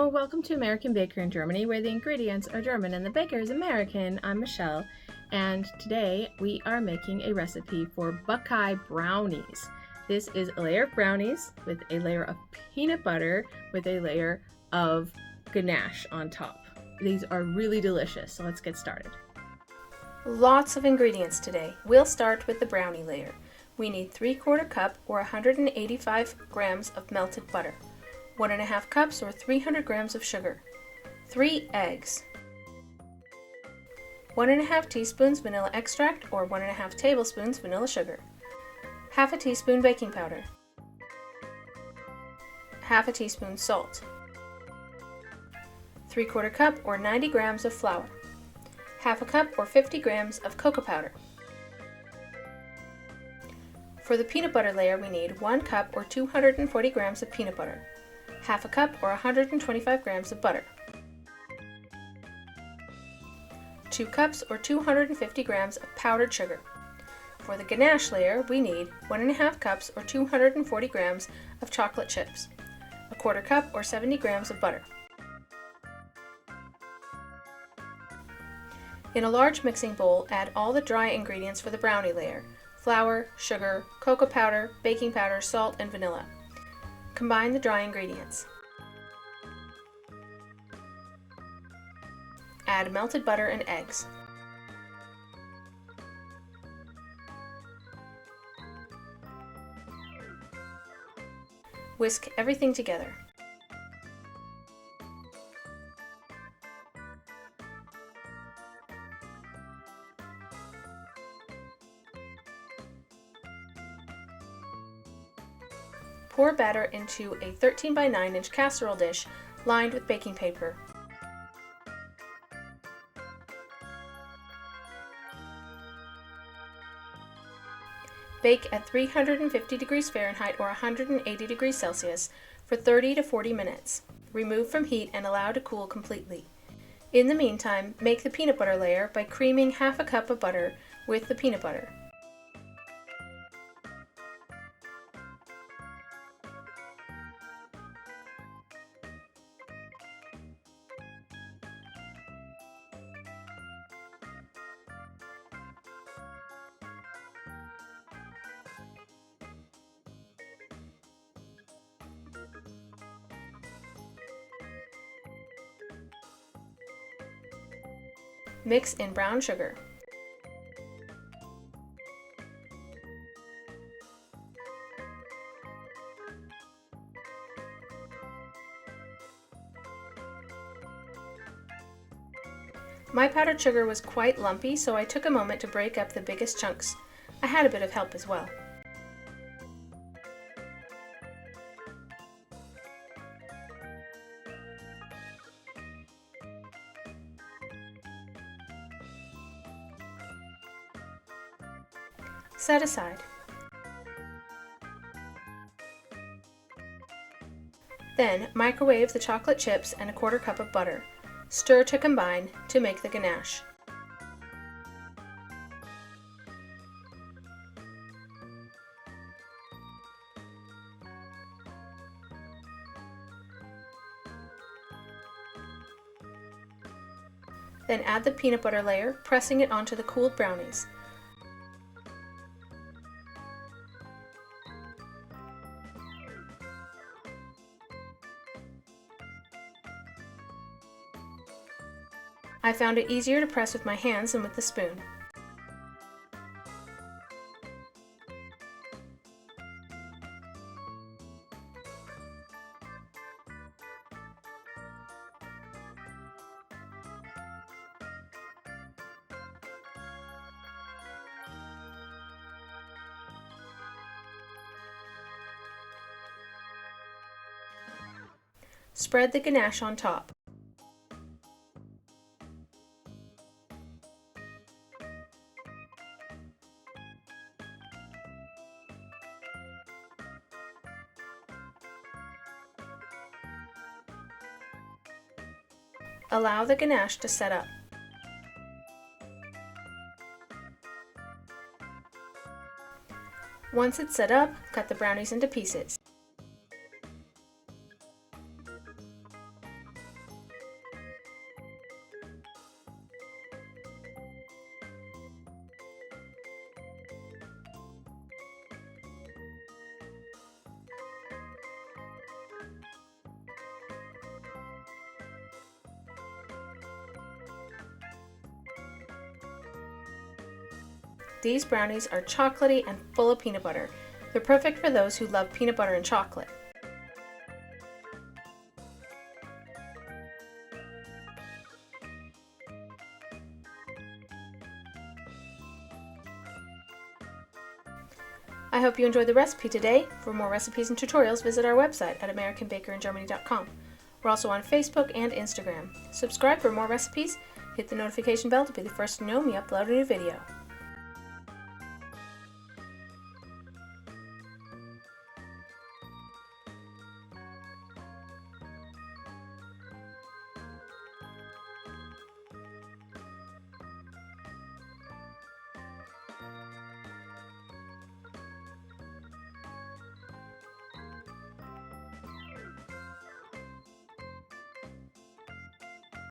Hello, welcome to American Baker in Germany, where the ingredients are German and the baker is American. I'm Michelle, and today we are making a recipe for Buckeye Brownies. This is a layer of brownies with a layer of peanut butter with a layer of ganache on top. These are really delicious, so let's get started. Lots of ingredients today. We'll start with the brownie layer. We need 3/4 cup or 185 grams of melted butter, 1.5 cups or 300 grams of sugar, 3 eggs, 1.5 teaspoons vanilla extract or 1.5 tablespoons vanilla sugar, half a teaspoon baking powder, half a teaspoon salt, 3/4 cup or 90 grams of flour, half a cup or 50 grams of cocoa powder. For the peanut butter layer, we need 1 cup or 240 grams of peanut butter, half a cup or 125 grams of butter, 2 cups or 250 grams of powdered sugar. For the ganache layer, we need 1.5 cups or 240 grams of chocolate chips, 1/4 cup or 70 grams of butter. In a large mixing bowl, add all the dry ingredients for the brownie layer: flour, sugar, cocoa powder, baking powder, salt, and vanilla. Combine the dry ingredients. Add melted butter and eggs. Whisk everything together. Pour batter into a 13 by 9 inch casserole dish lined with baking paper. Bake at 350 degrees Fahrenheit or 180 degrees Celsius for 30 to 40 minutes. Remove from heat and allow to cool completely. In the meantime, make the peanut butter layer by creaming half a cup of butter with the peanut butter. Mix in brown sugar. My powdered sugar was quite lumpy, so I took a moment to break up the biggest chunks. I had a bit of help as well. Set aside. Then microwave the chocolate chips and 1/4 cup of butter. Stir to combine to make the ganache. Then add the peanut butter layer, pressing it onto the cooled brownies. I found it easier to press with my hands than with the spoon. Spread the ganache on top. Allow the ganache to set up. Once it's set up, cut the brownies into pieces. These brownies are chocolatey and full of peanut butter. They're perfect for those who love peanut butter and chocolate. I hope you enjoyed the recipe today. For more recipes and tutorials, visit our website at americanbakeryingermany.com. We're also on Facebook and Instagram. Subscribe for more recipes. Hit the notification bell to be the first to know when we upload a new video.